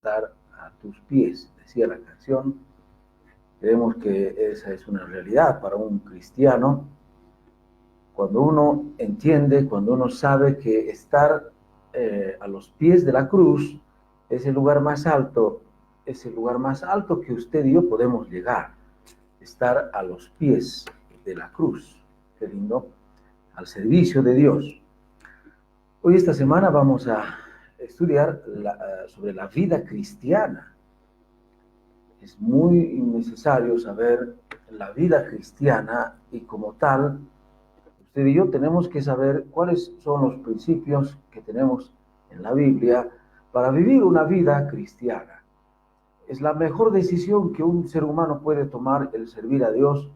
estar a tus pies, decía la canción. Creemos que esa es una realidad para un cristiano. Cuando uno entiende, cuando uno sabe que estar a los pies de la cruz es el lugar más alto que usted y yo podemos llegar. Estar a los pies de la cruz. Qué lindo. Al servicio de Dios. Hoy, esta semana, vamos a estudiar sobre la vida cristiana. Es muy necesario saber la vida cristiana y, como tal, usted y yo tenemos que saber cuáles son los principios que tenemos en la Biblia para vivir una vida cristiana. Es la mejor decisión que un ser humano puede tomar, el servir a Dios,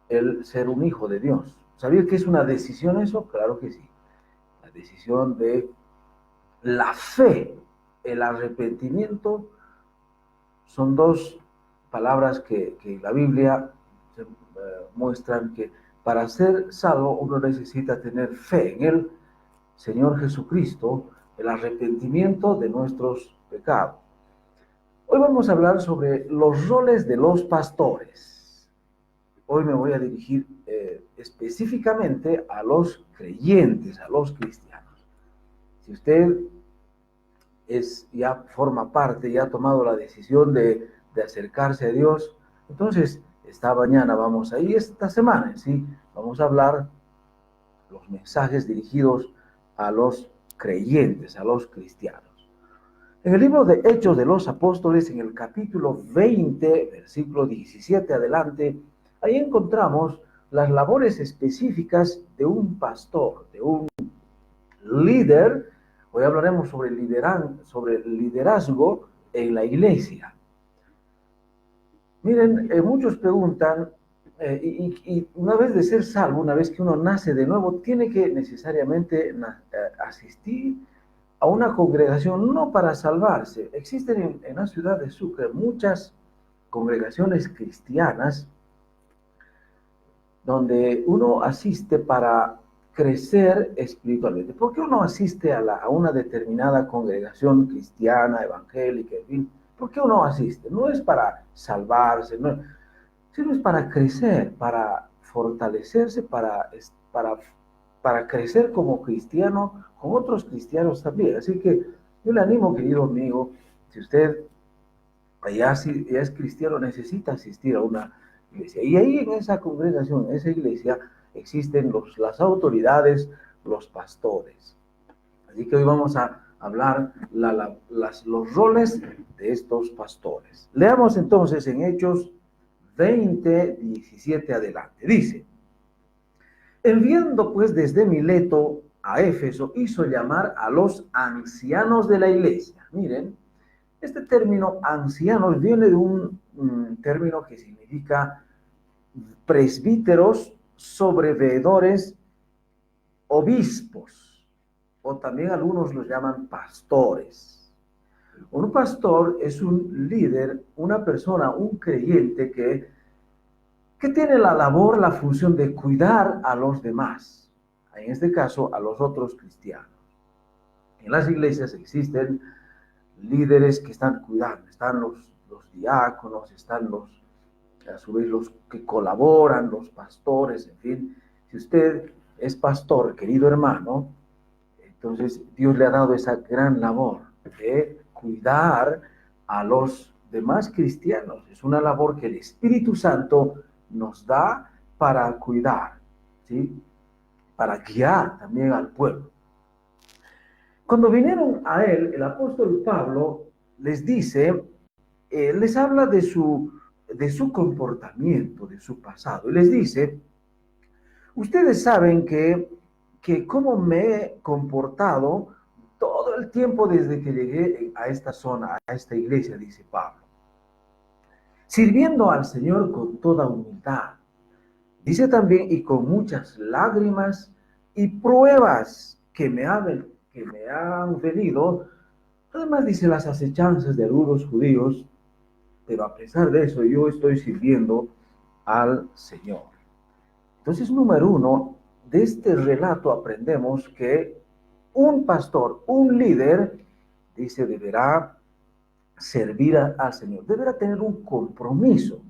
el ser un hijo de Dios. ¿Sabía que es una decisión eso? Claro que sí. La decisión de la fe, el arrepentimiento, son dos palabras que la Biblia muestran que para ser salvo uno necesita tener fe en el Señor Jesucristo, el arrepentimiento de nuestros pecados. Hoy vamos a hablar sobre los roles de los pastores. Hoy me voy a dirigir específicamente a los creyentes, a los cristianos. Si usted ya forma parte, ya ha tomado la decisión de acercarse a Dios, entonces esta mañana esta semana, ¿sí? Vamos a hablar los mensajes dirigidos a los creyentes, a los cristianos. En el libro de Hechos de los Apóstoles, en el capítulo 20, versículo 17 adelante, ahí encontramos las labores específicas de un pastor, de un líder. Hoy hablaremos sobre el liderazgo en la iglesia. Miren, muchos preguntan, y una vez de ser salvo, una vez que uno nace de nuevo, tiene que necesariamente asistir a una congregación, no para salvarse. Existen en la ciudad de Sucre muchas congregaciones cristianas donde uno asiste para crecer espiritualmente. ¿Por qué uno asiste a una determinada congregación cristiana, evangélica, en fin? ¿Por qué uno asiste? No es para salvarse, sino es para crecer, para fortalecerse, para crecer como cristiano, con otros cristianos también. Así que yo le animo, querido amigo, si usted ya es cristiano, necesita asistir a una iglesia. Y ahí, en esa congregación, en esa iglesia, existen las autoridades, los pastores. Así que hoy vamos a hablar los roles de estos pastores. Leamos entonces en Hechos 20, 17 adelante. Dice: enviando pues desde Mileto a Éfeso, hizo llamar a los ancianos de la iglesia. Miren, este término ancianos viene de un término que significa presbíteros, sobreveedores, obispos, o también algunos los llaman pastores. Un pastor es un líder, una persona, un creyente que tiene la labor, la función de cuidar a los demás, en este caso a los otros cristianos. En las iglesias existen líderes que están cuidando, están los diáconos, están a su vez los que colaboran, los pastores, en fin. Si usted es pastor, querido hermano, entonces Dios le ha dado esa gran labor de cuidar a los demás cristianos. Es una labor que el Espíritu Santo nos da para cuidar, ¿sí? Para guiar también al pueblo. Cuando vinieron a él, el apóstol Pablo les dice, les habla de su comportamiento, de su pasado, y les dice: ustedes saben que cómo me he comportado todo el tiempo desde que llegué a esta zona, a esta iglesia, dice Pablo, sirviendo al Señor con toda humildad. Dice también, y con muchas lágrimas y pruebas que me han venido. Además dice, las acechanzas de algunos judíos, pero a pesar de eso yo estoy sirviendo al Señor. Entonces, número uno, de este relato aprendemos que un pastor, un líder, dice, deberá servir al Señor, deberá tener un compromiso,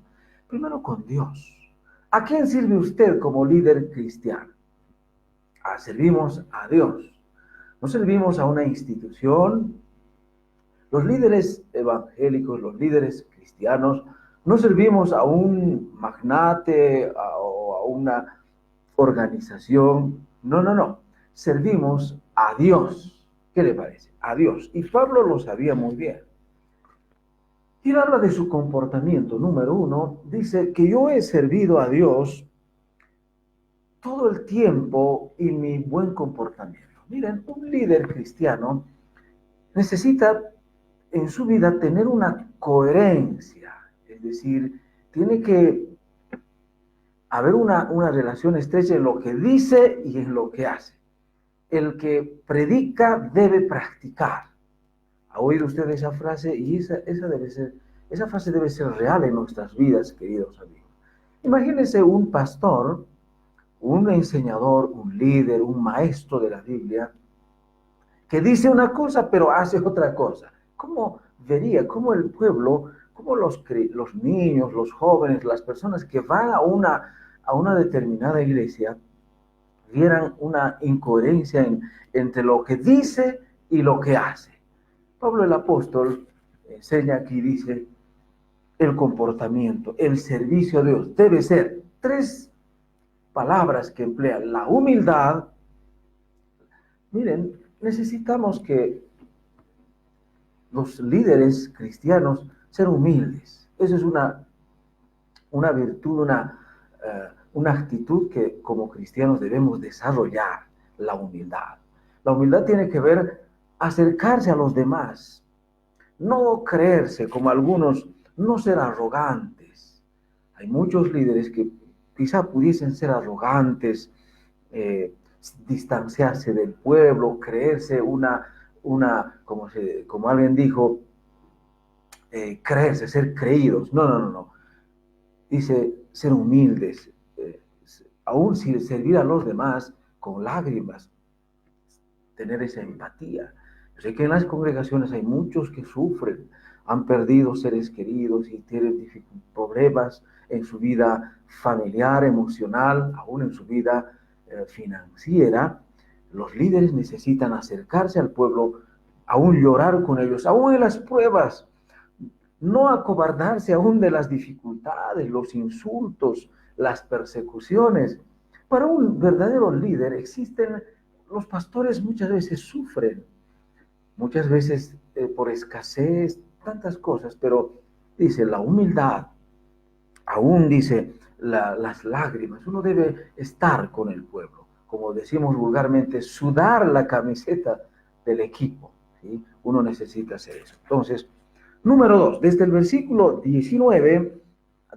primero con Dios. ¿A quién sirve usted como líder cristiano? Servimos a Dios. No servimos a una institución. Los líderes evangélicos, los líderes cristianos, no servimos a un magnate o a una organización. No, no, no. Servimos a Dios. ¿Qué le parece? A Dios. Y Pablo lo sabía muy bien. Y él habla de su comportamiento. Número 1, dice que yo he servido a Dios todo el tiempo y mi buen comportamiento. Miren, un líder cristiano necesita en su vida tener una coherencia, es decir, tiene que haber una relación estrecha en lo que dice y en lo que hace. El que predica debe practicar. ¿Ha oído usted esa frase? Y esa frase debe ser real en nuestras vidas, queridos amigos. Imagínense un pastor, un enseñador, un líder, un maestro de la Biblia, que dice una cosa pero hace otra cosa. ¿Cómo vería, cómo el pueblo, cómo los niños, los jóvenes, las personas que van a una determinada iglesia, vieran una incoherencia entre lo que dice y lo que hace? Pablo el apóstol enseña aquí, dice, el comportamiento, el servicio a Dios debe ser 3 palabras que emplea: la humildad. Miren, necesitamos que los líderes cristianos ser humildes. Eso es una virtud, una actitud que como cristianos debemos desarrollar, la humildad. La humildad tiene que ver acercarse a los demás, no creerse como algunos, no ser arrogantes. Hay muchos líderes que quizá pudiesen ser arrogantes, distanciarse del pueblo, creerse como alguien dijo, creerse, ser creídos. No, no, no, no. Dice ser humildes, aún si servir a los demás con lágrimas, tener esa empatía. Yo sé que en las congregaciones hay muchos que sufren, han perdido seres queridos y tienen problemas en su vida familiar, emocional, aún en su vida financiera. Los líderes necesitan acercarse al pueblo, aún llorar con ellos, aún en las pruebas, no acobardarse aún de las dificultades, los insultos, las persecuciones. Para un verdadero líder existen, los pastores muchas veces sufren, muchas veces por escasez, tantas cosas, pero dice la humildad, aún dice las lágrimas. Uno debe estar con el pueblo, como decimos vulgarmente, sudar la camiseta del equipo, ¿sí? Uno necesita hacer eso. Entonces, número 2, desde el versículo 19,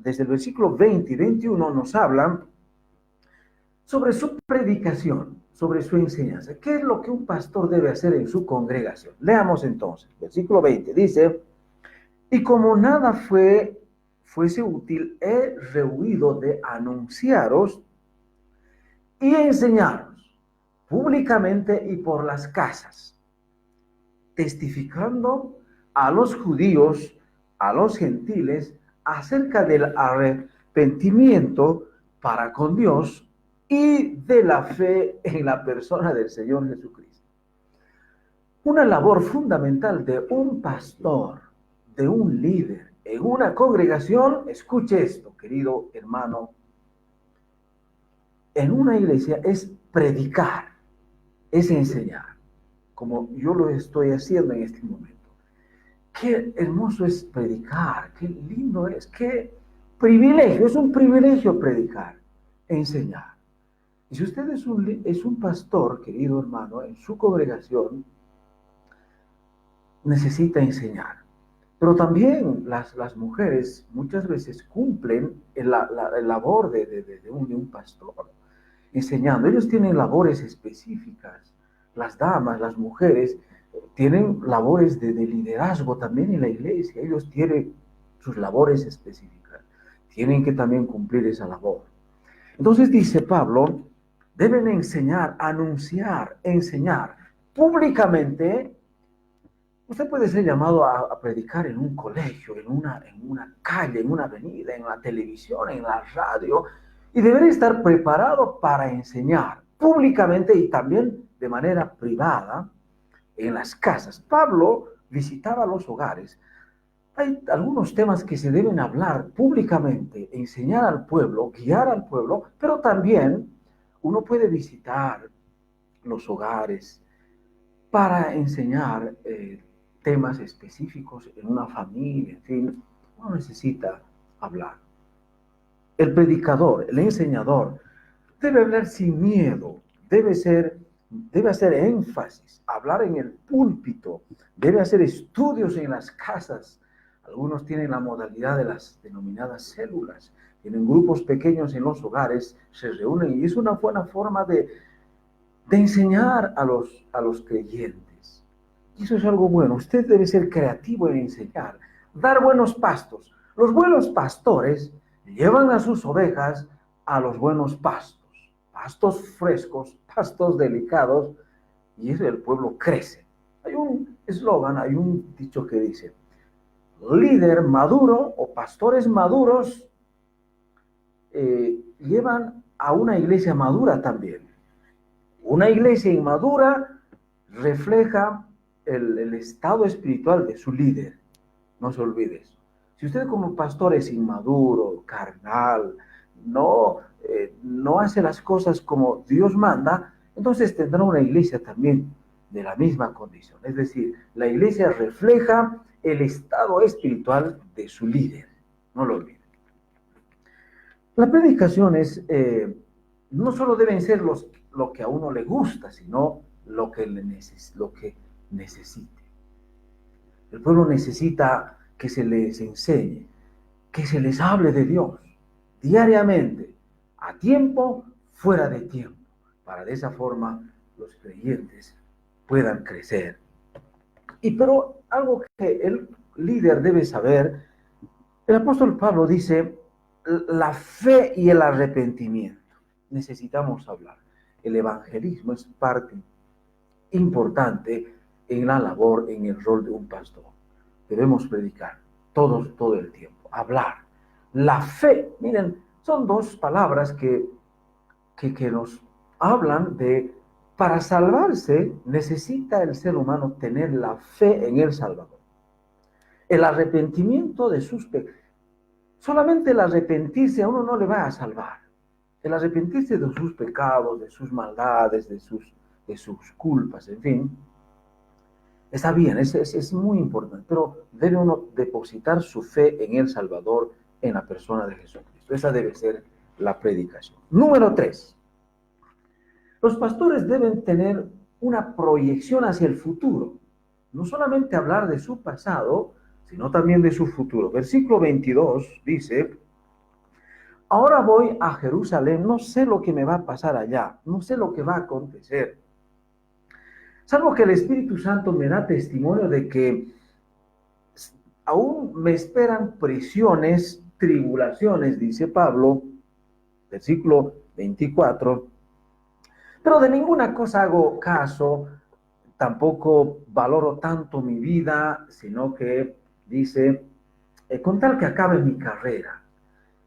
desde el versículo 20 y 21 nos hablan sobre su predicación, sobre su enseñanza. ¿Qué es lo que un pastor debe hacer en su congregación? Leamos entonces, versículo 20, dice: y como nada fuese útil, he rehuido de anunciaros y enseñaros públicamente y por las casas, testificando a los judíos, a los gentiles, acerca del arrepentimiento para con Dios y de la fe en la persona del Señor Jesucristo. Una labor fundamental de un pastor, de un líder en una congregación, escuche esto, querido hermano, en una iglesia es predicar, es enseñar, como yo lo estoy haciendo en este momento. Qué hermoso es predicar, qué lindo es, qué privilegio, es un privilegio predicar, enseñar. Y si usted es un pastor, querido hermano, en su congregación, necesita enseñar. Pero también las mujeres muchas veces cumplen la labor de un pastor, enseñando. Ellos tienen labores específicas. Las damas, las mujeres, tienen labores de liderazgo también en la iglesia. Ellos tienen sus labores específicas. Tienen que también cumplir esa labor. Entonces dice Pablo, deben enseñar, anunciar, enseñar públicamente Usted puede ser llamado a predicar en un colegio, en una calle, en una avenida, en la televisión, en la radio, y debería estar preparado para enseñar públicamente y también de manera privada en las casas. Pablo visitaba los hogares. Hay algunos temas que se deben hablar públicamente, enseñar al pueblo, guiar al pueblo, pero también uno puede visitar los hogares para enseñar temas específicos en una familia, en fin, uno necesita hablar. El predicador, el enseñador, debe hablar sin miedo, debe hacer énfasis, hablar en el púlpito, debe hacer estudios en las casas. Algunos tienen la modalidad de las denominadas células, tienen grupos pequeños en los hogares, se reúnen y es una buena forma de enseñar a los creyentes. Y eso es algo bueno. Usted debe ser creativo en enseñar, dar buenos pastos. Los buenos pastores llevan a sus ovejas a los buenos pastos, pastos frescos, pastos delicados, y eso el pueblo crece. Hay un eslogan, hay un dicho que dice, líder maduro o pastores maduros llevan a una iglesia madura también. Una iglesia inmadura refleja el estado espiritual de su líder. No se olvide eso. Si usted como pastor es inmaduro, carnal, no hace las cosas como Dios manda, entonces tendrá una iglesia también de la misma condición. Es decir, la iglesia refleja el estado espiritual de su líder. No lo olvide. Las predicaciones no solo deben ser lo que a uno le gusta, sino lo que necesite. El pueblo necesita que se les enseñe, que se les hable de Dios diariamente, a tiempo, fuera de tiempo, para de esa forma los creyentes puedan crecer. Pero algo que el líder debe saber, el apóstol Pablo dice, la fe y el arrepentimiento. Necesitamos hablar. El evangelismo es parte importante en la labor, en el rol de un pastor. Debemos predicar todo el tiempo, hablar. La fe, miren, son dos palabras que nos hablan de, para salvarse necesita el ser humano tener la fe en el Salvador. El arrepentimiento de sus pecados. Solamente el arrepentirse a uno no le va a salvar. El arrepentirse de sus pecados, de sus maldades, de sus culpas, en fin, está bien, es muy importante, pero debe uno depositar su fe en el Salvador, en la persona de Jesucristo. Esa debe ser la predicación. Número 3. Los pastores deben tener una proyección hacia el futuro. No solamente hablar de su pasado, sino también de su futuro. Versículo 22 dice, ahora voy a Jerusalén, no sé lo que me va a pasar allá, no sé lo que va a acontecer. Salvo que el Espíritu Santo me da testimonio de que aún me esperan prisiones, tribulaciones, dice Pablo, versículo 24, pero de ninguna cosa hago caso, tampoco valoro tanto mi vida, sino que dice, con tal que acabe mi carrera,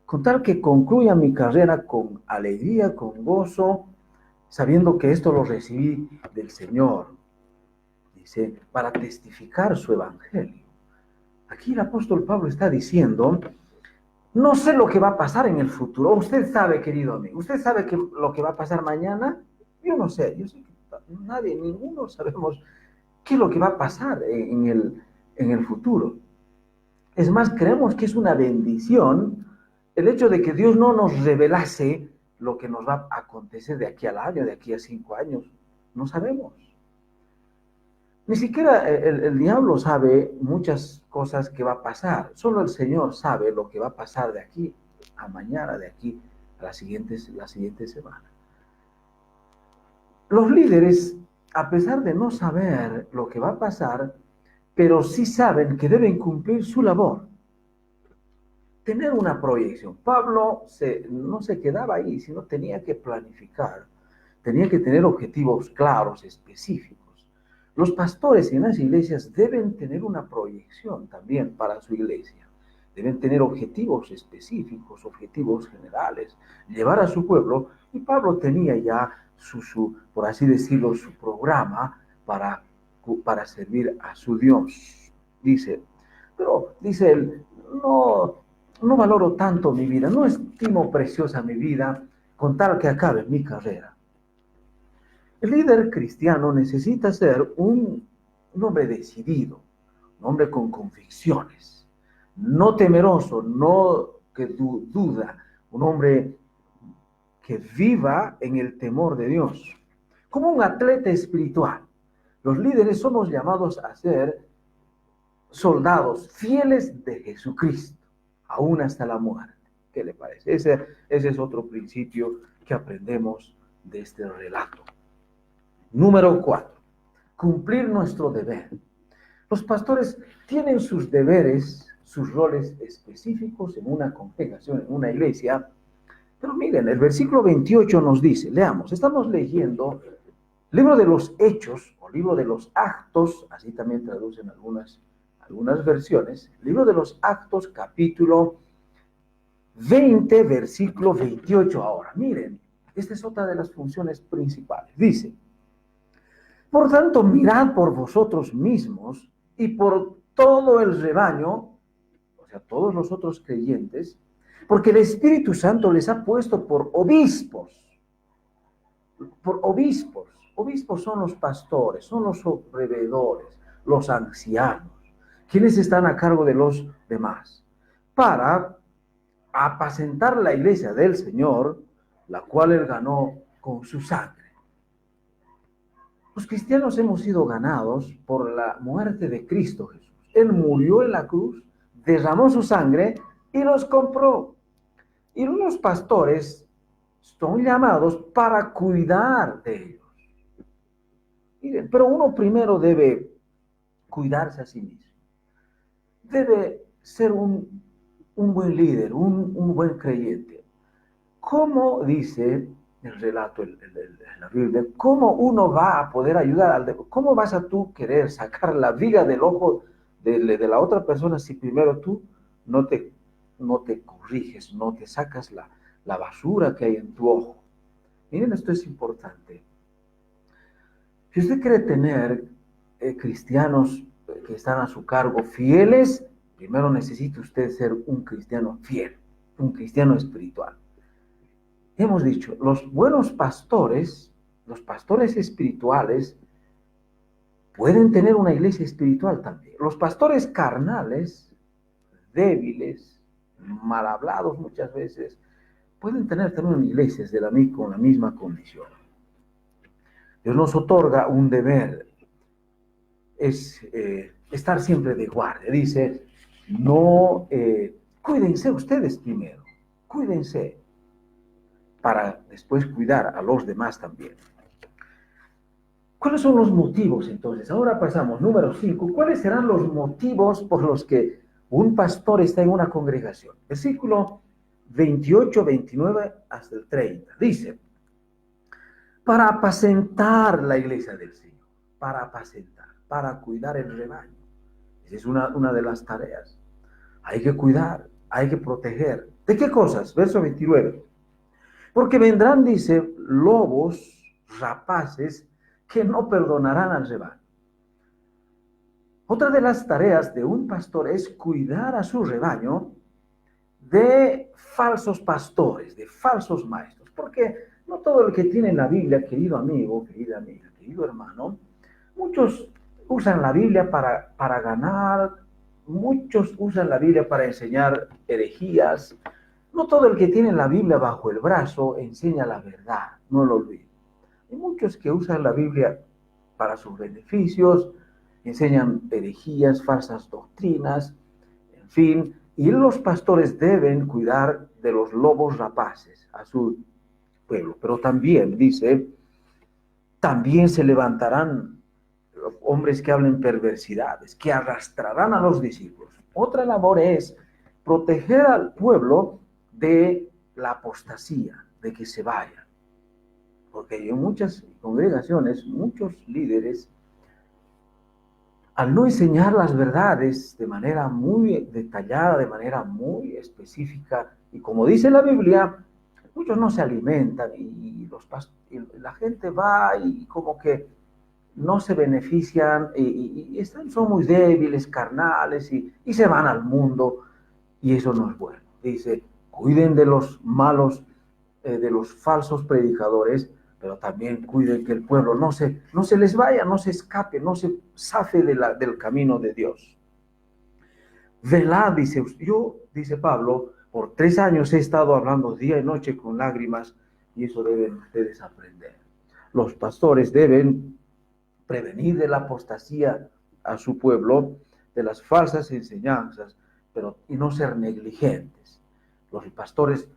con tal que concluya mi carrera con alegría, con gozo, sabiendo que esto lo recibí del Señor, dice, para testificar su evangelio. Aquí el apóstol Pablo está diciendo, no sé lo que va a pasar en el futuro. Usted sabe, querido amigo, usted sabe lo que va a pasar mañana. Yo no sé, yo sé que nadie, ninguno sabemos qué es lo que va a pasar en el futuro. Es más, creemos que es una bendición el hecho de que Dios no nos revelase lo que nos va a acontecer de aquí al año, de aquí a 5 años. No sabemos. Ni siquiera el diablo sabe muchas cosas que va a pasar. Solo el Señor sabe lo que va a pasar de aquí a mañana, de aquí a la siguiente semana. Los líderes, a pesar de no saber lo que va a pasar, pero sí saben que deben cumplir su labor. Tener una proyección. Pablo no se quedaba ahí, sino tenía que planificar. Tenía que tener objetivos claros, específicos. Los pastores en las iglesias deben tener una proyección también para su iglesia. Deben tener objetivos específicos, objetivos generales, llevar a su pueblo. Y Pablo tenía ya por así decirlo, su programa para servir a su Dios. Dice él, no valoro tanto mi vida, no estimo preciosa mi vida con tal que acabe mi carrera. El líder cristiano necesita ser un hombre decidido, un hombre con convicciones, no temeroso, no que duda, un hombre que viva en el temor de Dios. Como un atleta espiritual, los líderes somos llamados a ser soldados fieles de Jesucristo, aún hasta la muerte. ¿Qué le parece? Ese es otro principio que aprendemos de este relato. Número 4. Cumplir nuestro deber. Los pastores tienen sus deberes, sus roles específicos en una congregación, en una iglesia. Pero miren, el versículo 28 nos dice, leamos, estamos leyendo libro de los Hechos, o libro de los Actos, así también traducen algunas versiones, libro de los Actos, capítulo 20, versículo 28 ahora. Miren, esta es otra de las funciones principales. Dice, por tanto, mirad por vosotros mismos y por todo el rebaño, o sea, todos los otros creyentes, porque el Espíritu Santo les ha puesto por obispos. Por obispos. Obispos son los pastores, son los proveedores, los ancianos, quienes están a cargo de los demás, para apacentar la iglesia del Señor, la cual él ganó con su sangre. Los cristianos hemos sido ganados por la muerte de Cristo Jesús. Él murió en la cruz, derramó su sangre y los compró. Y los pastores son llamados para cuidar de ellos. Miren, pero uno primero debe cuidarse a sí mismo. Debe ser un buen líder, un buen creyente. ¿Cómo dice el relato en la Biblia? ¿Cómo uno va a poder ayudar? ¿Cómo vas a tú querer sacar la viga del ojo de la otra persona si primero tú no te corriges, no te sacas la basura que hay en tu ojo? Miren, esto es importante. Si usted quiere tener cristianos que están a su cargo fieles, primero necesita usted ser un cristiano fiel, un cristiano espiritual. Hemos dicho, los buenos pastores, los pastores espirituales, pueden tener una iglesia espiritual también. Los pastores carnales, débiles, mal hablados muchas veces, pueden tener también iglesias con la misma condición. Dios nos otorga un deber, es estar siempre de guardia. Dice, cuídense ustedes primero, cuídense, para después cuidar a los demás también. ¿Cuáles son los motivos entonces? Ahora pasamos, número 5. ¿Cuáles serán los motivos por los que un pastor está en una congregación? Versículo 28, 29 hasta el 30. Dice, para apacentar la iglesia del Señor, para apacentar, para cuidar el rebaño. Esa es una de las tareas. Hay que cuidar, hay que proteger. ¿De qué cosas? Verso 29. Porque vendrán, dice, lobos rapaces que no perdonarán al rebaño. Otra de las tareas de un pastor es cuidar a su rebaño de falsos pastores, de falsos maestros. Porque no todo el que tiene la Biblia, querido amigo, querida amiga, querido hermano, muchos usan la Biblia para ganar, muchos usan la Biblia para enseñar herejías. No todo el que tiene la Biblia bajo el brazo enseña la verdad, no lo olviden. Hay muchos que usan la Biblia para sus beneficios, enseñan herejías, falsas doctrinas, en fin, y los pastores deben cuidar de los lobos rapaces a su pueblo. Pero también, dice, también se levantarán hombres que hablen perversidades, que arrastrarán a los discípulos. Otra labor es proteger al pueblo de la apostasía, de que se vayan. Porque en muchas congregaciones, muchos líderes al no enseñar las verdades de manera muy detallada, de manera muy específica, y como dice la Biblia, muchos no se alimentan y la gente va y como que no se benefician son muy débiles, carnales y se van al mundo y eso no es bueno. Dice, cuiden de los malos, de los falsos predicadores, pero también cuiden que el pueblo no se les vaya, no se escape, no se zafe del camino de Dios. Velad, dice Pablo, por 3 años he estado hablando día y noche con lágrimas y eso deben ustedes aprender. Los pastores deben prevenir de la apostasía a su pueblo, de las falsas enseñanzas, y no ser negligentes. Los pastores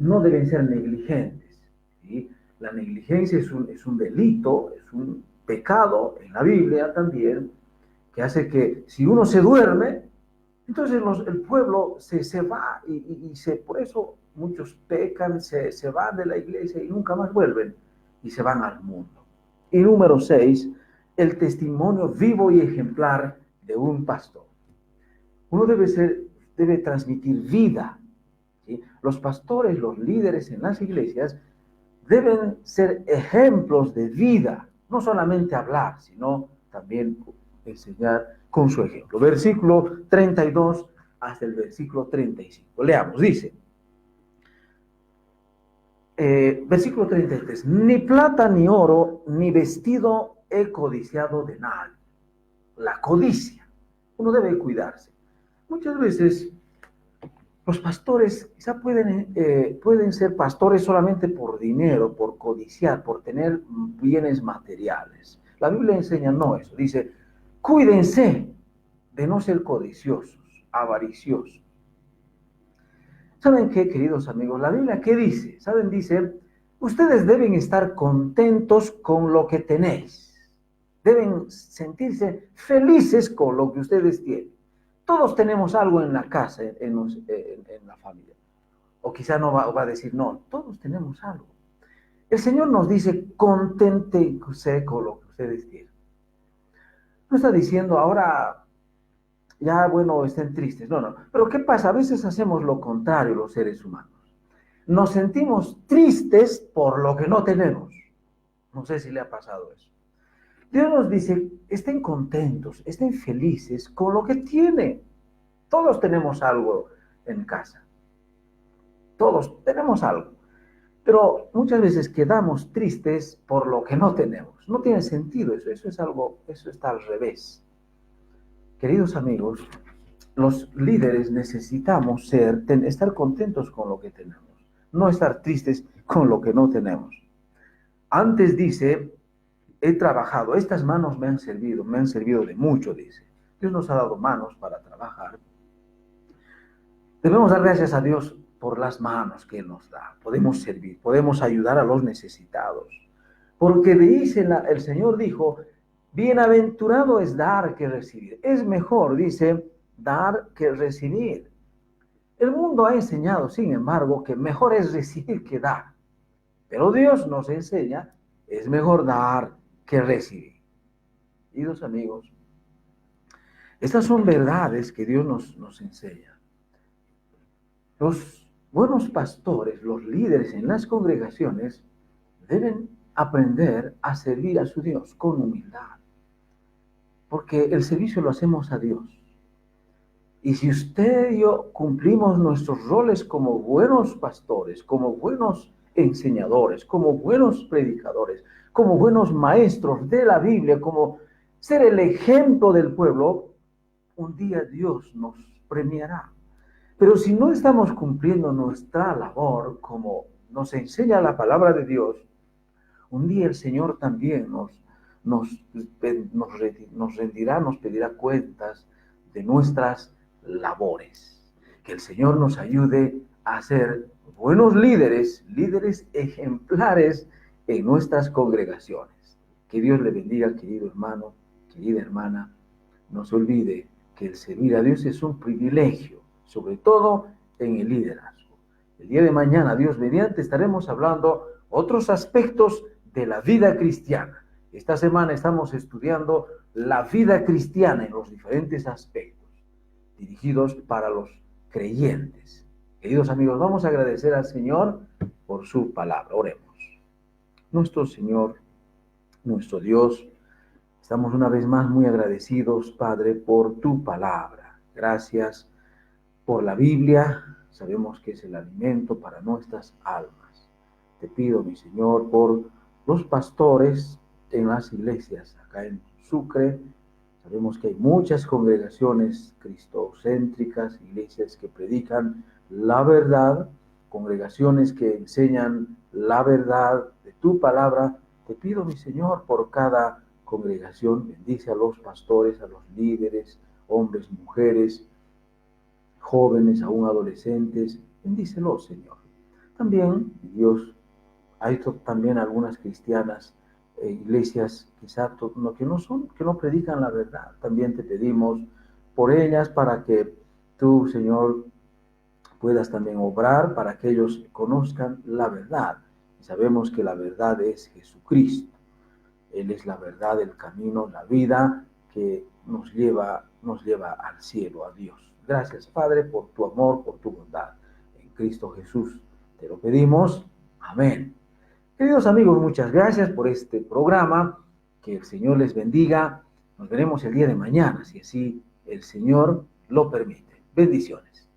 no deben ser negligentes, ¿sí? La negligencia es un delito, es un pecado en la Biblia también, que hace que si uno se duerme, entonces el pueblo se va por eso muchos pecan, se van de la iglesia y nunca más vuelven y se van al mundo. Y número 6, el testimonio vivo y ejemplar de un pastor. Uno debe transmitir vida, ¿sí? Los pastores, los líderes en las iglesias deben ser ejemplos de vida, no solamente hablar, sino también enseñar con su ejemplo. Versículo 32 hasta el versículo 35. Leamos, dice, versículo 33, ni plata ni oro, ni vestido he codiciado de nadie. La codicia, uno debe cuidarse. Muchas veces los pastores quizá pueden ser pastores solamente por dinero, por codiciar, por tener bienes materiales. La Biblia enseña no eso. Dice, cuídense de no ser codiciosos, avariciosos. ¿Saben qué, queridos amigos? La Biblia, ¿qué dice? ¿Saben? Dice, ustedes deben estar contentos con lo que tenéis. Deben sentirse felices con lo que ustedes tienen. Todos tenemos algo en la casa, en la familia. O quizá no va a decir, no, todos tenemos algo. El Señor nos dice, conténtense con lo que ustedes tienen. No está diciendo, ahora, ya, bueno, estén tristes. No. Pero ¿qué pasa? A veces hacemos lo contrario los seres humanos. Nos sentimos tristes por lo que no tenemos. No sé si le ha pasado eso. Dios nos dice, estén contentos, estén felices con lo que tienen. Todos tenemos algo en casa. Todos tenemos algo. Pero muchas veces quedamos tristes por lo que no tenemos. No tiene sentido eso. Eso está al revés. Queridos amigos, los líderes necesitamos estar contentos con lo que tenemos. No estar tristes con lo que no tenemos. Antes dice, he trabajado, estas manos me han servido de mucho, dice. Dios nos ha dado manos para trabajar. Debemos dar gracias a Dios por las manos que Él nos da. Podemos servir, podemos ayudar a los necesitados. Porque dice el Señor dijo, bienaventurado es dar que recibir. Es mejor, dice, dar que recibir. El mundo ha enseñado, sin embargo, que mejor es recibir que dar. Pero Dios nos enseña, es mejor dar que recibir. Queridos amigos, estas son verdades que Dios nos enseña. Los buenos pastores, los líderes en las congregaciones, deben aprender a servir a su Dios con humildad. Porque el servicio lo hacemos a Dios. Y si usted y yo cumplimos nuestros roles como buenos pastores, como buenos enseñadores, como buenos predicadores, como buenos maestros de la Biblia, como ser el ejemplo del pueblo, un día Dios nos premiará. Pero si no estamos cumpliendo nuestra labor como nos enseña la palabra de Dios, un día el Señor también nos rendirá, nos pedirá cuentas de nuestras labores. Que el Señor nos ayude a ser buenos líderes ejemplares en nuestras congregaciones. Que Dios le bendiga, querido hermano, querida hermana. No se olvide que el servir a Dios es un privilegio, sobre todo en el liderazgo. El día de mañana, Dios mediante, estaremos hablando otros aspectos de la vida cristiana. Esta semana estamos estudiando la vida cristiana en los diferentes aspectos, dirigidos para los creyentes. Queridos amigos, vamos a agradecer al Señor por su palabra. Oremos. Nuestro Señor, nuestro Dios, estamos una vez más muy agradecidos, Padre, por tu palabra. Gracias por la Biblia. Sabemos que es el alimento para nuestras almas. Te pido, mi Señor, por los pastores en las iglesias acá en Sucre. Sabemos que hay muchas congregaciones cristocéntricas, iglesias que predican la verdad, congregaciones que enseñan la verdad de tu palabra. Te pido, mi Señor, por cada congregación, bendice a los pastores, a los líderes, hombres, mujeres, jóvenes, aún adolescentes, bendícelos, Señor. También, Dios, hay también algunas cristianas, iglesias quizá que no predican la verdad. También te pedimos por ellas para que tú, Señor, puedas también obrar para que ellos conozcan la verdad. Y sabemos que la verdad es Jesucristo. Él es la verdad, el camino, la vida que nos lleva al cielo, a Dios. Gracias, Padre, por tu amor, por tu bondad. En Cristo Jesús te lo pedimos. Amén. Queridos amigos, muchas gracias por este programa. Que el Señor les bendiga. Nos veremos el día de mañana, si así el Señor lo permite. Bendiciones.